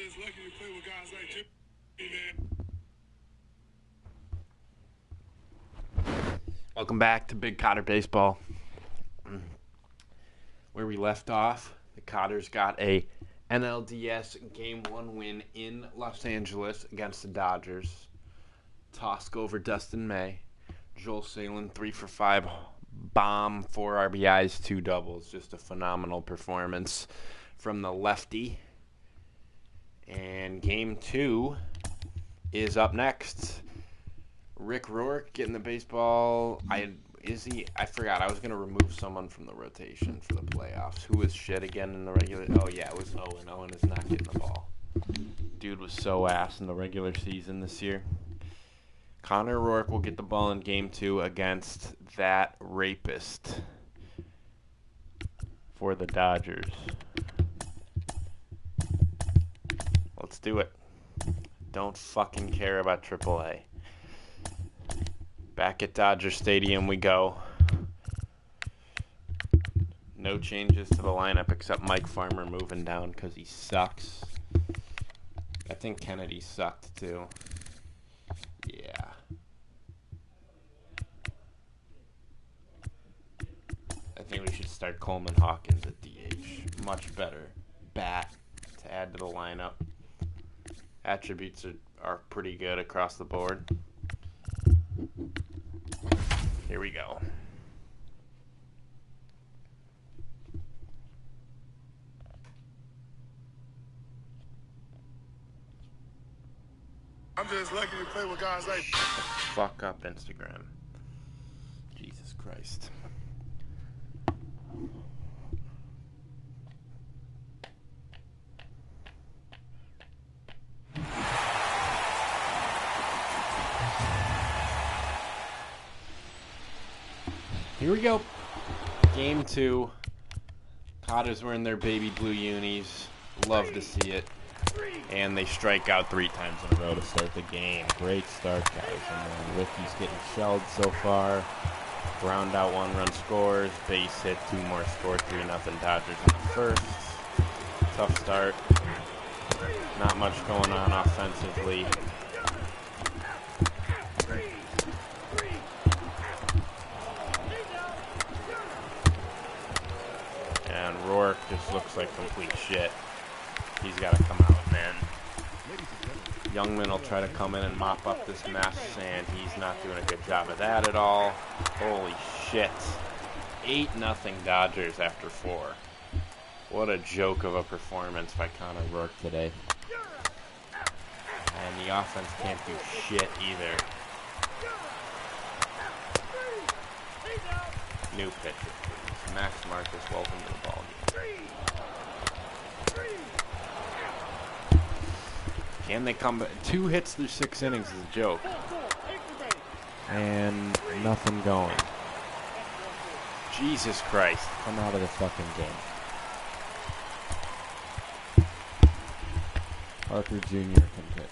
just lucky to play with guys like Jimmy, man. Welcome back to Big Cotter Baseball. Where we left off, the Cotters got a NLDS Game 1 win in Los Angeles against the Dodgers. Tosk over Dustin May. Joel Salin, 3 for 5. Bomb, 4 RBIs, 2 doubles. Just a phenomenal performance from the lefty. And Game 2 is up next. Rick Rourke getting the baseball. I forgot. I was going to remove someone from the rotation for the playoffs. Who was shit again in the regular? Oh, yeah, it was Owen. Owen is not getting the ball. Dude was so ass in the regular season this year. Connor Rourke will get the ball in Game 2 against that rapist for the Dodgers. Let's do it. Don't fucking care about AAA. Back at Dodger Stadium we go. No changes to the lineup except Mike Farmer moving down because he sucks. I think Kennedy sucked too. Yeah. I think we should start Coleman Hawkins at DH. Much better bat to add to the lineup. Attributes are pretty good across the board. Here we go. I'm just lucky to play with guys like Fuck up Instagram. Jesus Christ. Here we go. Game 2. Cotters wearing their baby blue unis. Love to see it. And they strike out 3 times in a row to start the game. Great start, guys. And then Ricky's getting shelled so far. Ground out 1 run scores. Base hit, 2 more score. 3-0 Dodgers in the first. Tough start. Not much going on offensively. And Rourke just looks like complete shit. He's got to come out, man. Youngman will try to come in and mop up this mess, and he's not doing a good job of that at all. Holy shit. 8-0 Dodgers after 4. What a joke of a performance by Connor Rourke today. And the offense can't do shit either. New pitcher, please. Max Marcus, welcome to the ball game. Can they come back? 2 hits through 6 innings is a joke. And nothing going. Jesus Christ. Come out of the fucking game. Arthur Jr. can pitch.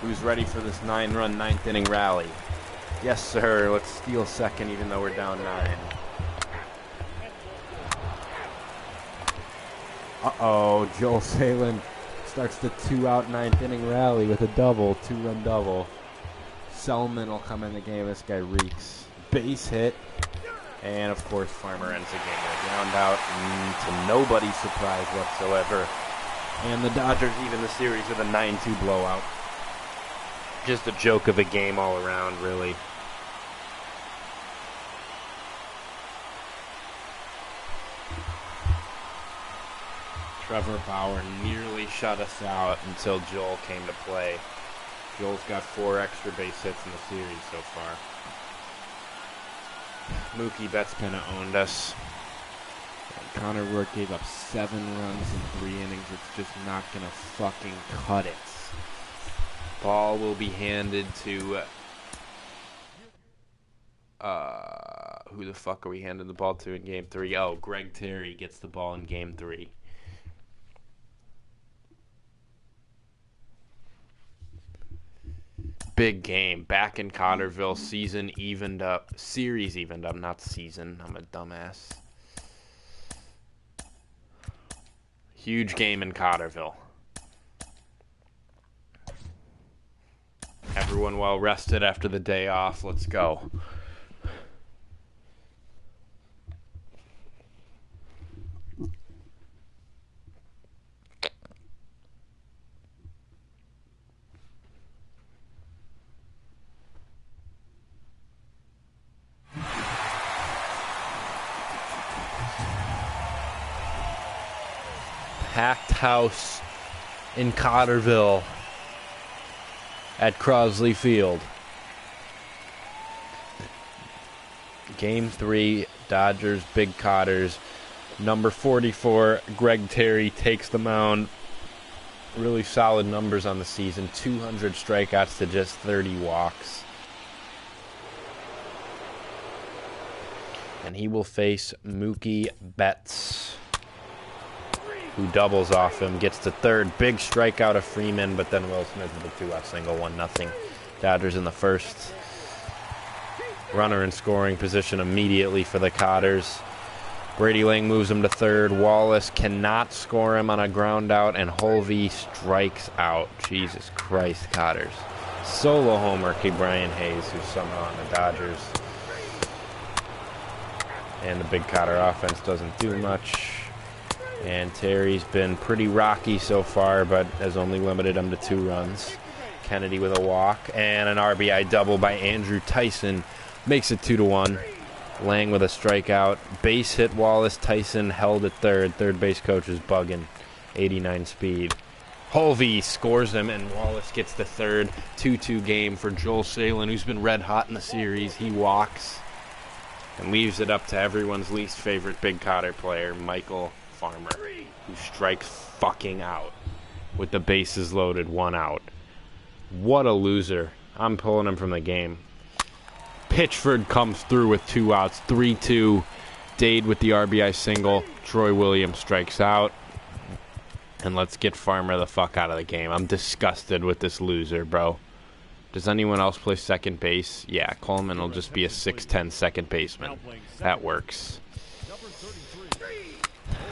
Who's ready for this 9-run 9th inning rally? Yes, sir. Let's steal second even though we're down 9. Uh-oh. Joel Salin starts the 2-out 9th inning rally with a double, 2-run double. Selman will come in the game. This guy reeks. Base hit. And, of course, Farmer ends the game with a ground out to nobody's surprise whatsoever. And the Dodgers even the series with a 9-2 blowout. Just a joke of a game all around, really. Trevor Bauer nearly shut us out until Joel came to play. Joel's got 4 extra base hits in the series so far. Mookie Betts kind of owned us. And Connor Rourke gave up 7 runs in 3 innings. It's just not going to fucking cut it. Ball will be handed to... who the fuck are we handing the ball to in Game 3? Oh, Greg Terry gets the ball in Game 3. big game. Back in Cotterville, series evened up, not season. I'm a dumbass. Huge game in Cotterville. Everyone well rested after the day off. Let's go. Packed house in Cotterville at Crosley Field. Game 3, Dodgers, Big Cotters. Number 44, Greg Terry, takes the mound. Really solid numbers on the season. 200 strikeouts to just 30 walks. And he will face Mookie Betts, who doubles off him, gets to third. Big strikeout of Freeman, but then Will Smith with a 2-out single, 1-0. Dodgers in the first. Runner in scoring position immediately for the Cotters. Brady Lang moves him to third. Wallace cannot score him on a ground out, and Holvey strikes out. Jesus Christ, Cotters. Solo homer, Brian Hayes, who's somehow on the Dodgers. And the Big Cotter offense doesn't do much. And Terry's been pretty rocky so far, but has only limited him to 2 runs. Kennedy with a walk, and an RBI double by Andrew Tyson makes it 2-1. Lang with a strikeout. Base hit Wallace. Tyson held at third. Third base coach is bugging. 89 speed. Holvey scores him, and Wallace gets the third. 2-2 game for Joel Salin, who's been red hot in the series. He walks and leaves it up to everyone's least favorite Big Cotter player, Michael Farmer, who strikes fucking out with the bases loaded, 1 out. What a loser. I'm pulling him from the game. Pitchford comes through with 2 outs, 3-2. Dade with the RBI single. Troy Williams strikes out. And let's get Farmer the fuck out of the game. I'm disgusted with this loser, bro. Does anyone else play second base? Yeah, Coleman will just be a 6'10" second baseman. That works.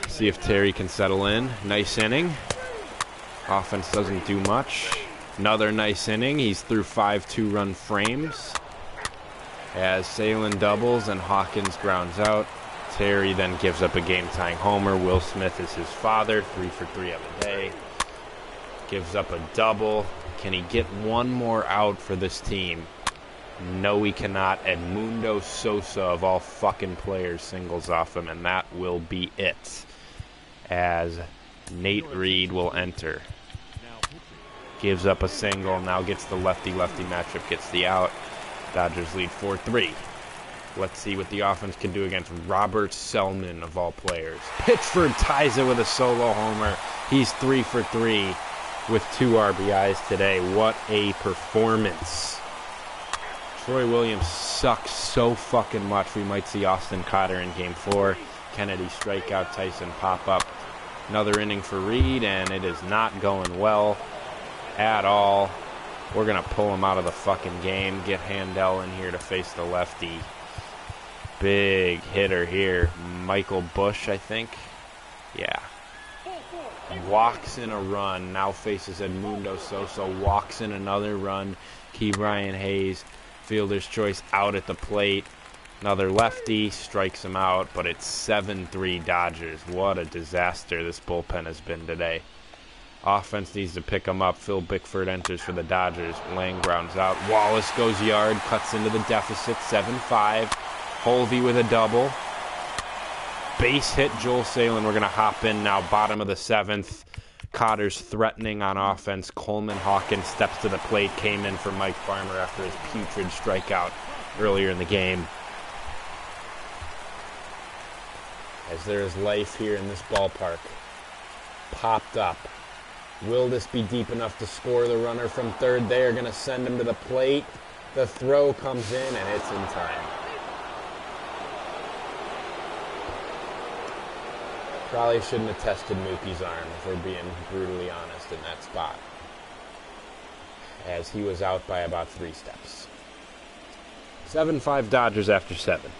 See if Terry can settle in. Nice inning. Offense doesn't do much. Another nice inning. He's through 5 2-run frames. As Salin doubles and Hawkins grounds out. Terry then gives up a game-tying homer. Will Smith is his father. 3 for 3 of the day. Gives up a double. Can he get one more out for this team? No, he cannot. Edmundo Sosa, of all fucking players, singles off him, and that will be it. As Nate Reed will enter. Gives up a single, now gets the lefty-lefty matchup, gets the out. Dodgers lead 4-3. Let's see what the offense can do against Robert Selman, of all players. Pitchford ties it with a solo homer. He's 3 for 3 with 2 RBIs today. What a performance. Troy Williams sucks so fucking much. We might see Austin Cotter in Game 4. Kennedy strikeout, Tyson pop up. Another inning for Reed, and it is not going well at all. We're going to pull him out of the fucking game. Get Handel in here to face the lefty. Big hitter here. Michael Bush, I think. Yeah. Walks in a run. Now faces Edmundo Sosa. Walks in another run. Brian Hayes, fielder's choice, out at the plate. Another lefty, strikes him out, but it's 7-3 Dodgers. What a disaster this bullpen has been today. Offense needs to pick him up. Phil Bickford enters for the Dodgers. Lang grounds out. Wallace goes yard, cuts into the deficit, 7-5. Holvey with a double. Base hit Joel Salin. We're going to hop in now, bottom of the 7th. Cotters threatening on offense. Coleman Hawkins steps to the plate, came in for Mike Farmer after his putrid strikeout earlier in the game. As there is life here in this ballpark. Popped up. Will this be deep enough to score the runner from third? They are going to send him to the plate. The throw comes in, and it's in time. Probably shouldn't have tested Mookie's arm, if we're being brutally honest, in that spot. as he was out by about 3 steps. 7-5 Dodgers after 7.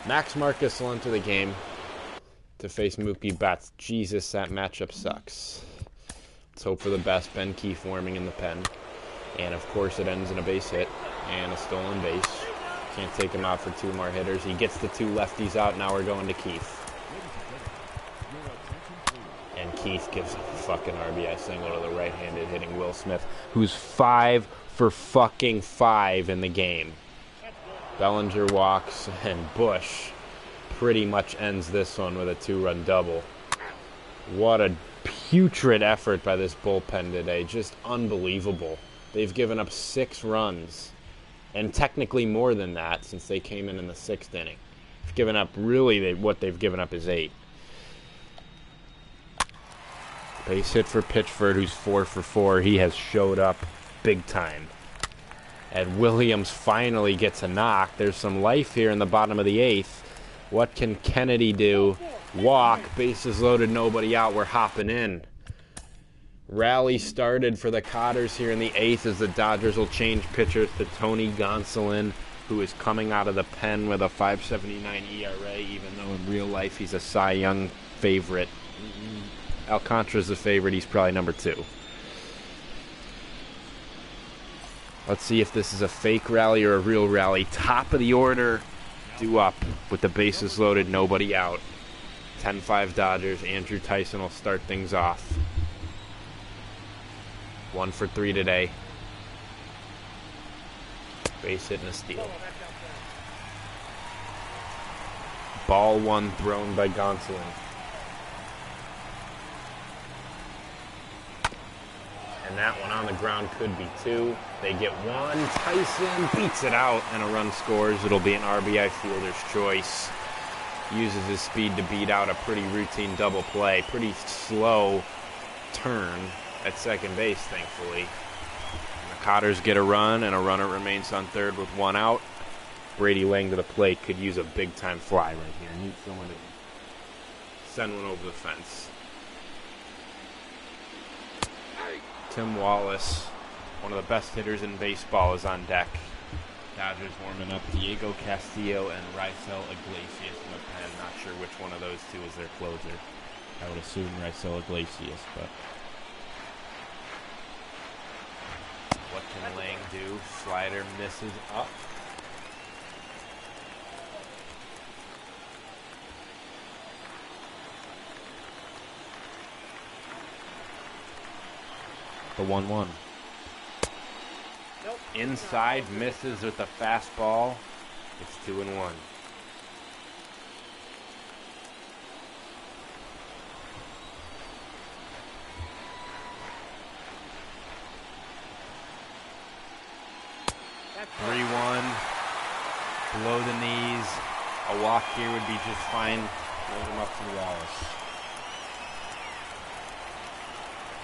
Max Marcus will enter the game to face Mookie Betts. Jesus, that matchup sucks. Let's hope for the best. Ben Keefe warming in the pen. And, of course, it ends in a base hit and a stolen base. Can't take him out for 2 more hitters. He gets the 2 lefties out. Now we're going to Keefe. And Keefe gives a fucking RBI single to the right-handed hitting Will Smith, who's 5 for fucking 5 in the game. Bellinger walks, and Bush pretty much ends this one with a 2-run double. What a putrid effort by this bullpen today. Just unbelievable. They've given up 6 runs, and technically more than that since they came in the 6th inning. They've given up, really, what they've given up is 8. Base hit for Pitchford, who's 4 for 4. He has showed up big time. And Williams finally gets a knock. There's some life here in the bottom of the 8th. What can Kennedy do? Walk, bases loaded, nobody out. We're hopping in. Rally started for the Cotters here in the 8th as the Dodgers will change pitchers to Tony Gonsolin, who is coming out of the pen with a 5.79 ERA, even though in real life he's a Cy Young favorite. Alcantara's the favorite. He's probably number 2. Let's see if this is a fake rally or a real rally. Top of the order, due up with the bases loaded, nobody out. 10-5 Dodgers. Andrew Tyson will start things off. 1 for 3 today. Base hit and a steal. Ball 1 thrown by Gonsolin. And that one on the ground could be 2. They get 1. Tyson beats it out, and a run scores. It'll be an RBI fielder's choice. Uses his speed to beat out a pretty routine double play. Pretty slow turn at second base, thankfully. And the Cotters get a run, and a runner remains on third with 1 out. Brady Lang to the plate could use a big-time fly right here. Need someone to send one over the fence. Tim Wallace, one of the best hitters in baseball, is on deck. Dodgers warming up Diego Castillo and Raisel Iglesias in the pen. Not sure which one of those 2 is their closer. I would assume Raisel Iglesias, but what can Lang do? Slider misses up. The 1-1. Nope. Inside, misses with a fastball. It's 2-1. That's 3-1. Below the knees. A walk here would be just fine. Load him up to Wallace.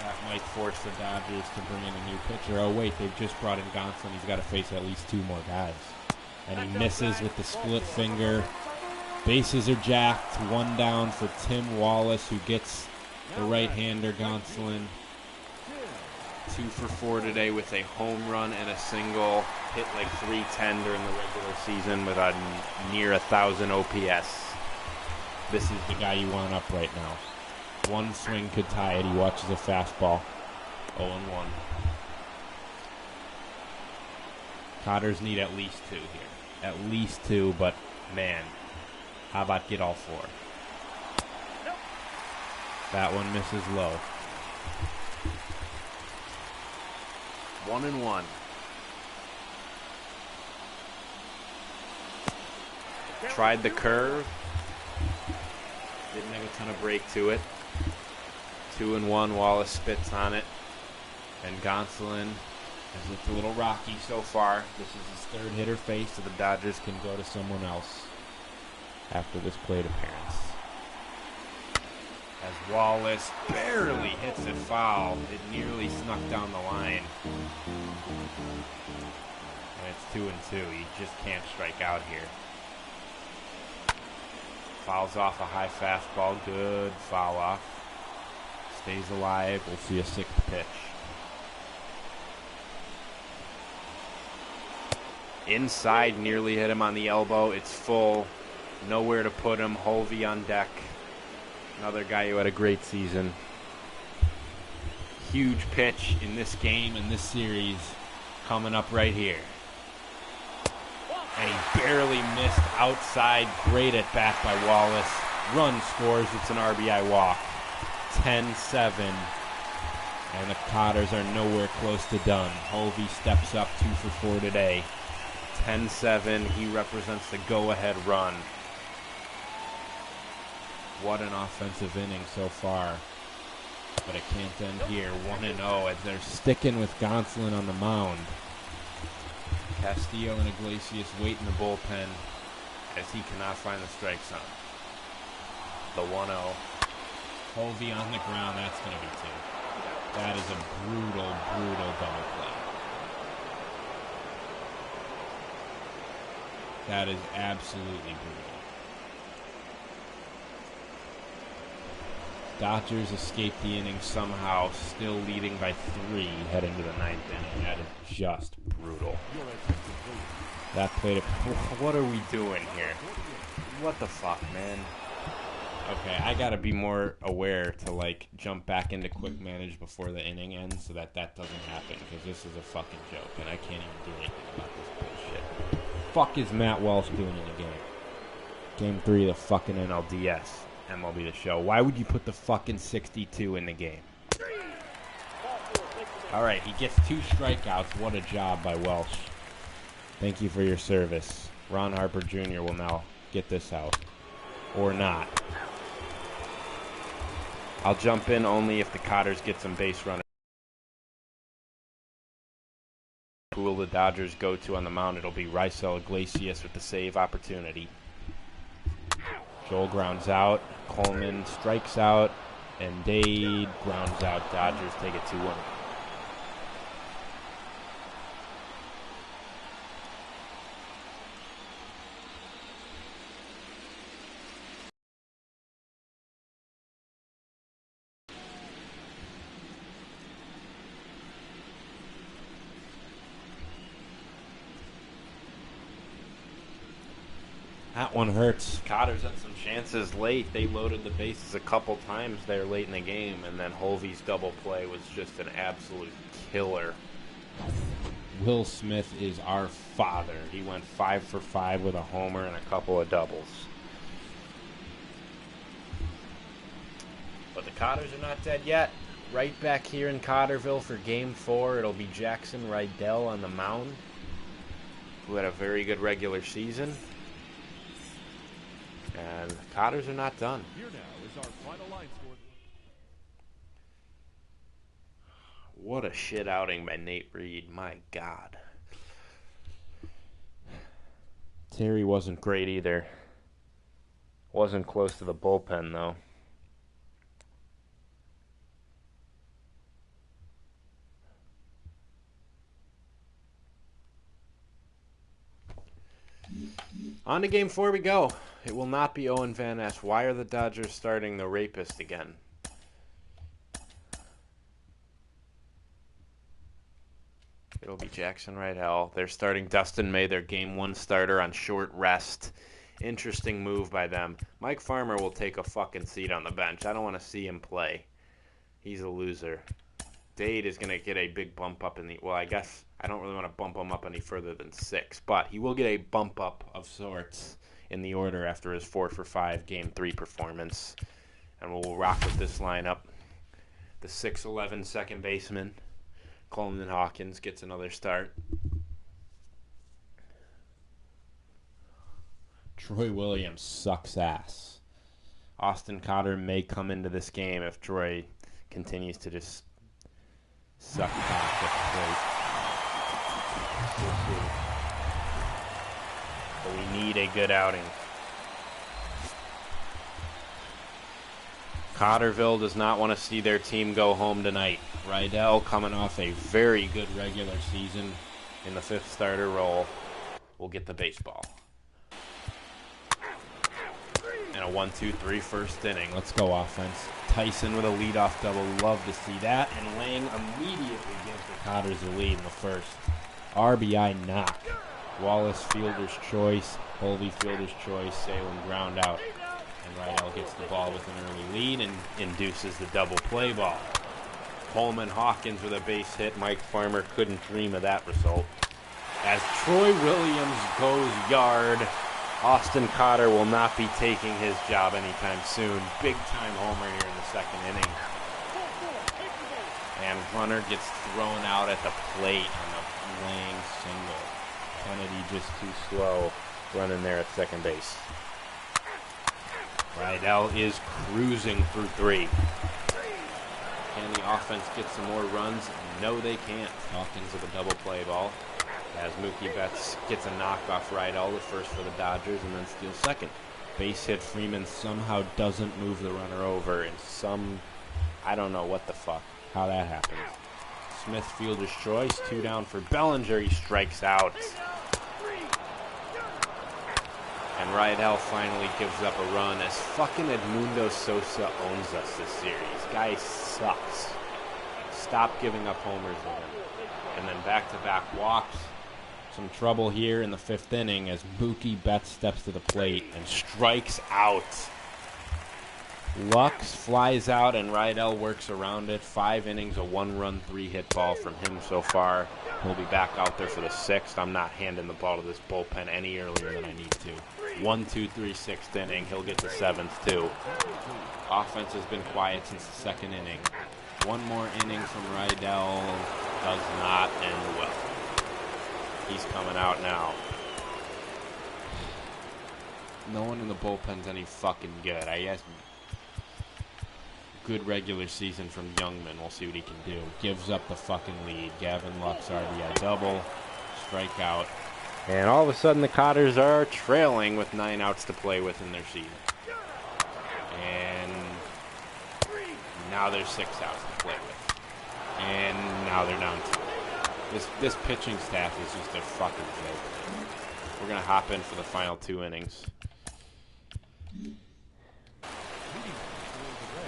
That might force the Dodgers to bring in a new pitcher. Oh, wait, they've just brought in Gonsolin. He's got to face at least 2 more guys. And he misses with the split finger. Bases are jacked. 1 down for Tim Wallace, who gets the right-hander, Gonsolin. 2 for 4 today with a home run and a single. Hit like .310 during the regular season with a near 1,000 OPS. This is the guy you want up right now. 1 swing could tie it. He watches a fastball. 0-1. Cotters need at least 2 here. At least 2, but man, how about get all 4? Nope. That one misses low. 1-1. Tried the curve. Didn't have a ton of break to it. 2-1. Wallace spits on it. And Gonsolin has looked a little rocky so far. This is his 3rd hitter face, so the Dodgers can go to someone else after this plate appearance. As Wallace barely hits it foul, it nearly snuck down the line. And it's 2-2. He just can't strike out here. Fouls off a high fastball. Good foul off. Stays alive. We'll see a sixth pitch. Inside, nearly hit him on the elbow. It's full. Nowhere to put him. Hovey on deck. Another guy who had a great season. Huge pitch in this game, in this series, coming up right here. And he barely missed outside. Great at bat by Wallace. Run scores. It's an RBI walk. 10-7. And the Cotters are nowhere close to done. Hovey steps up 2 for 4 today. 10-7. He represents the go-ahead run. What an offensive inning so far. But it can't end here. 1-0 as they're sticking with Gonsolin on the mound. Castillo and Iglesias wait in the bullpen as he cannot find the strike zone. The 1-0. Hovey on the ground. That's going to be 2. That is a brutal, brutal double play. That is absolutely brutal. Dodgers escape the inning somehow, still leading by 3 heading to the 9th inning. That is just brutal. That played it. What are we doing here? What the fuck, man? Okay, I gotta be more aware to, like, jump back into quick manage before the inning ends so that that doesn't happen, because this is a fucking joke, and I can't even do anything about this bullshit. Fuck is Matt Welsh doing in the game? Game 3 of the fucking NLDS. MLB The Show. Why would you put the fucking 62 in the game? Alright, he gets 2 strikeouts. What a job by Welsh. Thank you for your service. Ron Harper Jr. will now get this out. Or not. I'll jump in only if the Cotters get some base runners. Who will the Dodgers go to on the mound? It'll be Raisel Iglesias with the save opportunity. Joel grounds out. Coleman strikes out. And Dade grounds out. Dodgers take it 2-1. That one hurts. Cotters had some chances late. They loaded the bases a couple times there late in the game, and then Hovey's double play was just an absolute killer. Will Smith is our father. He went 5 for 5 with a homer and a couple of doubles. But the Cotters are not dead yet. Right back here in Cotterville for Game 4, it'll be Jackson Rydell on the mound, who had a very good regular season. And the Cotters are not done. Here now is our final line score. What a shit outing by Nate Reed. My God. Terry wasn't great either. Wasn't close to the bullpen, though. On to Game 4 we go. It will not be Owen Van Ness. Why are the Dodgers starting the rapist again? It'll be Jackson Rydell. They're starting Dustin May, their Game 1 starter, on short rest. Interesting move by them. Mike Farmer will take a fucking seat on the bench. I don't want to see him play. He's a loser. Dade is going to get a big bump up in the... Well, I guess I don't really want to bump him up any further than 6, but he will get a bump up of sorts in the order after his 4 for 5 Game 3 performance. And we'll rock with this lineup. The 6'11" second baseman, Coleman Hawkins, gets another start. Troy Williams sucks ass. Austin Cotter may come into this game if Troy continues to just suck cock at the plate. We'll see. But we need a good outing. Cotterville does not want to see their team go home tonight. Rydell, coming off a very good regular season in the 5th starter role, will get the baseball. And And a 1-2-3 first inning. Let's go offense. Tyson with a leadoff double. Love to see that. And Lang immediately gives the Cotters a lead in the first. RBI knock. Wallace fielder's choice. Holvey fielder's choice. Salem ground out. And Rydell gets the ball with an early lead and induces the double play ball. Coleman Hawkins with a base hit. Mike Farmer couldn't dream of that result. As Troy Williams goes yard, Austin Cotter will not be taking his job anytime soon. Big time homer here in the second inning. And runner gets thrown out at the plate on a Lang single. Kennedy just too slow running there at second base. Rydell is cruising through 3. Can the offense get some more runs? No, they can't. Hawkins with a double play ball. As Mookie Betts gets a knock off Rydell, the first for the Dodgers, and then steals second. Base hit. Freeman somehow doesn't move the runner over in some, I don't know what the fuck, how that happens. Smith fielder's choice. 2 down for Bellinger. He strikes out. And Rydell finally gives up a run as fucking Edmundo Sosa owns us this series. Guy sucks. Stop giving up homers to him. And then back-to-back walks. Some trouble here in the 5th inning as Mookie Betts steps to the plate and strikes out. Lux flies out and Rydell works around it. 5 innings, a 1-run, 3-hit ball from him so far. He'll be back out there for the 6th. I'm not handing the ball to this bullpen any earlier than I need to. 1-2-3, 6th inning. He'll get the 7th too. Offense has been quiet since the 2nd inning. One more inning from Rydell does not end well. He's coming out now. No one in the bullpen's any fucking good. I guess good regular season from Youngman. We'll see what he can do. Gives up the fucking lead. Gavin Lux RBI double. Strikeout. And all of a sudden the Cotters are trailing with 9 outs to play with in their season. And now there's 6 outs to play with. And now they're down 2. This pitching staff is just a fucking joke. We're going to hop in for the final 2 innings.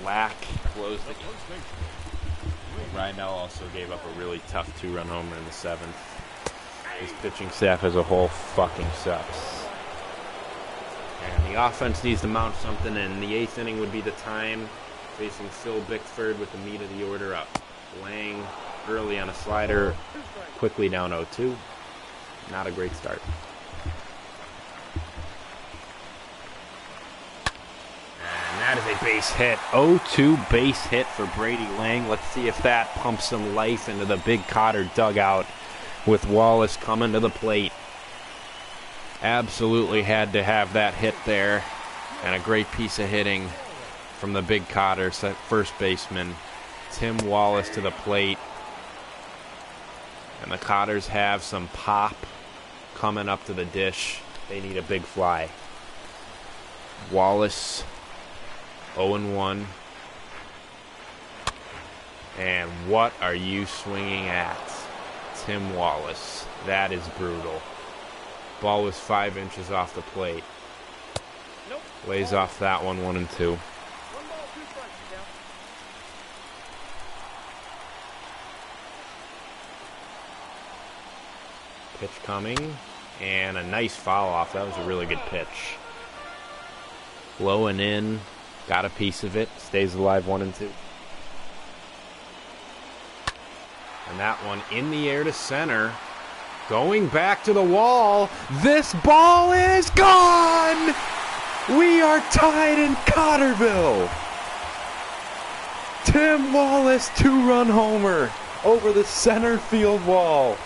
Lack closed the game. Rydell also gave up a really tough 2-run homer in the 7th. His pitching staff as a whole fucking sucks. And the offense needs to mount something, and the 8th inning would be the time, facing Phil Bickford with the meat of the order up. Lang early on a slider, quickly down 0-2. Not a great start. And that is a base hit. 0-2 base hit for Brady Lang. Let's see if that pumps some life into the Big Cotter dugout with Wallace coming to the plate. Absolutely had to have that hit there. And a great piece of hitting from the Big Cotter first baseman. Tim Wallace to the plate. And the Cotters have some pop coming up to the dish. They need a big fly. Wallace 0-1. And what are you swinging at, Tim Wallace? That is brutal. Ball was 5 inches off the plate. Lays off that one, 1-2. Pitch coming, and a nice foul off. That was a really good pitch. Low and in, got a piece of it, stays alive, 1-2. And that one in the air to center, going back to the wall. This ball is gone! We are tied in Cotterville. Tim Wallace, 2-run homer over the center field wall.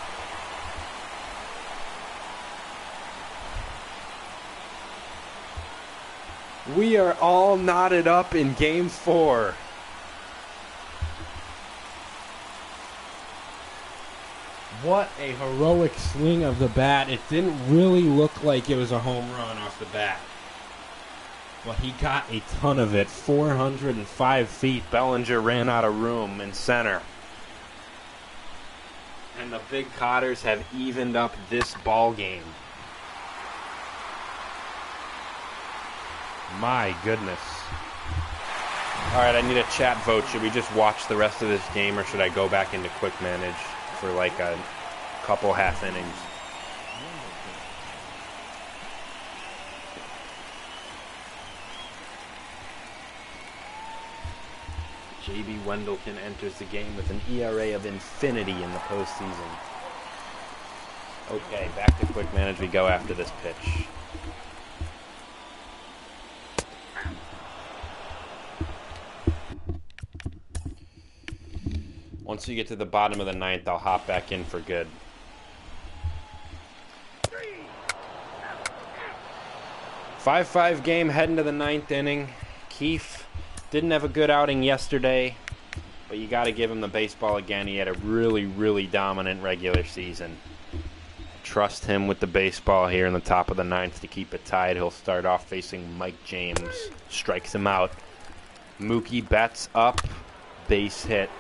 We are all knotted up in Game 4. What a heroic swing of the bat. It didn't really look like it was a home run off the bat. But he got a ton of it. 405 feet. Bellinger ran out of room in center. And the Big Cotters have evened up this ball game. My goodness. Alright, I need a chat vote. Should we just watch the rest of this game, or should I go back into quick manage for like a couple half innings? JB Wendelken enters the game with an ERA of infinity in the postseason. Okay, back to quick manage we go after this pitch. Once you get to the bottom of the ninth, I'll hop back in for good. 5-5 game heading to the ninth inning. Keefe didn't have a good outing yesterday, but you got to give him the baseball again. He had a really, really dominant regular season. Trust him with the baseball here in the top of the ninth to keep it tied. He'll start off facing Mike James. Strikes him out. Mookie Betts up. Base hit.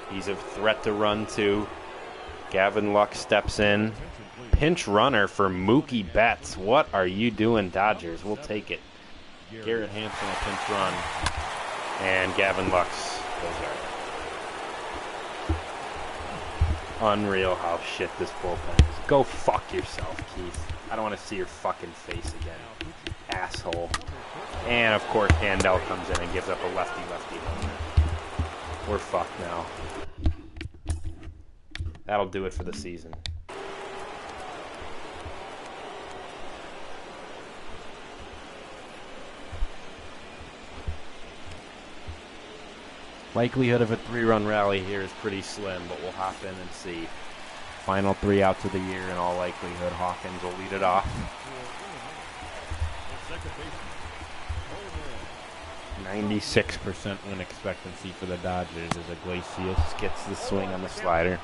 He's a threat to run too. Gavin Lux steps in. Pinch runner for Mookie Betts. What are you doing, Dodgers? We'll take it. Garrett Hampson a pinch run. And Gavin Lux goes yard. Unreal how shit this bullpen is. Go fuck yourself, Keith. I don't want to see your fucking face again. Asshole. And, of course, Handel comes in and gives up a lefty-lefty homer. We're fucked now. That'll do it for the season. Likelihood of a 3-run rally here is pretty slim, but we'll hop in and see. Final 3 outs of the year in all likelihood. Hawkins will lead it off. 96% win expectancy for the Dodgers as Iglesias gets the swing on the slider.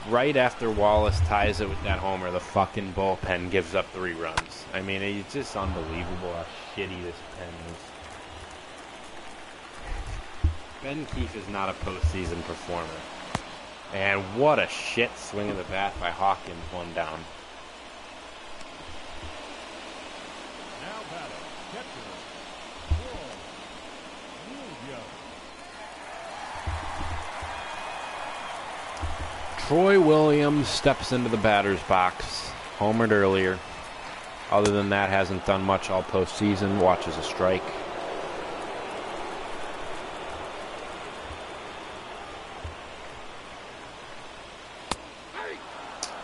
Right after Wallace ties it with that homer, the fucking bullpen gives up 3 runs. I mean, it's just unbelievable how shitty this pen is. Ben Keefe is not a postseason performer. And what a shit swing of the bat by Hawkins, 1 down. Now batting, catcher, Troy Williams steps into the batter's box. Homered earlier. Other than that, hasn't done much all postseason. Watches a strike.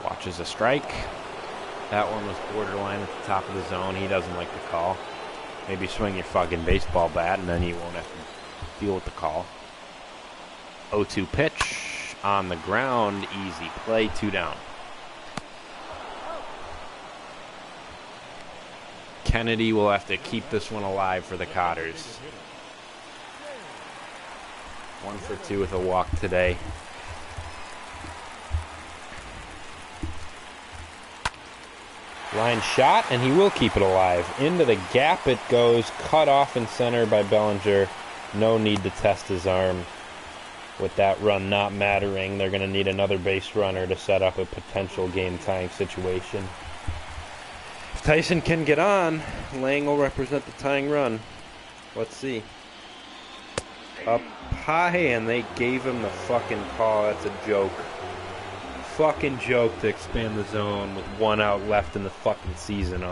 Watches a strike. That one was borderline at the top of the zone. He doesn't like the call. Maybe swing your fucking baseball bat and then you won't have to deal with the call. 0-2 pitch on the ground. Easy play. 2 down. Kennedy will have to keep this one alive for the Cotters. 1 for 2 with a walk today. Line shot, and he will keep it alive. Into the gap it goes. Cut off in center by Bellinger. No need to test his arm. With that run not mattering, they're going to need another base runner to set up a potential game-tying situation. If Tyson can get on, Lang will represent the tying run. Let's see. Up high, and they gave him the fucking call. That's a joke. Fucking joke to expand the zone with 1 out left in the fucking season.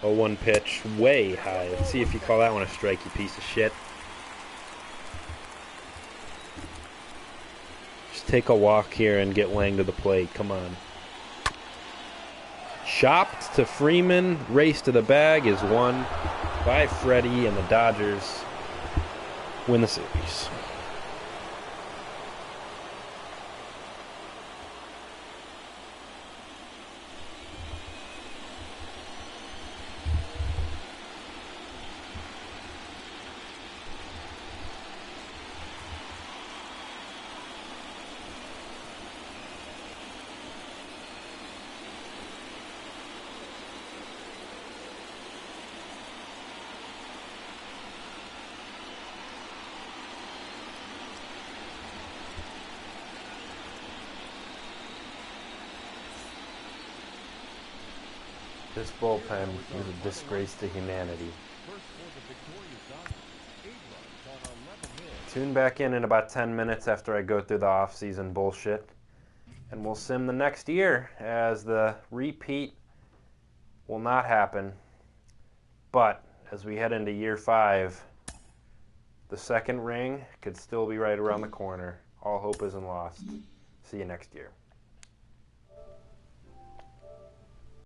0-1 pitch, way high. Let's see if you call that one a strike, you piece of shit. Just take a walk here and get Lang to the plate. Come on. Chopped to Freeman. Race to the bag is won by Freddie, and the Dodgers win the series. This bullpen is a disgrace to humanity. Tune back in about 10 minutes after I go through the off-season bullshit. And we'll sim the next year, as the repeat will not happen. But as we head into year 5, the second ring could still be right around the corner. All hope isn't lost. See you next year.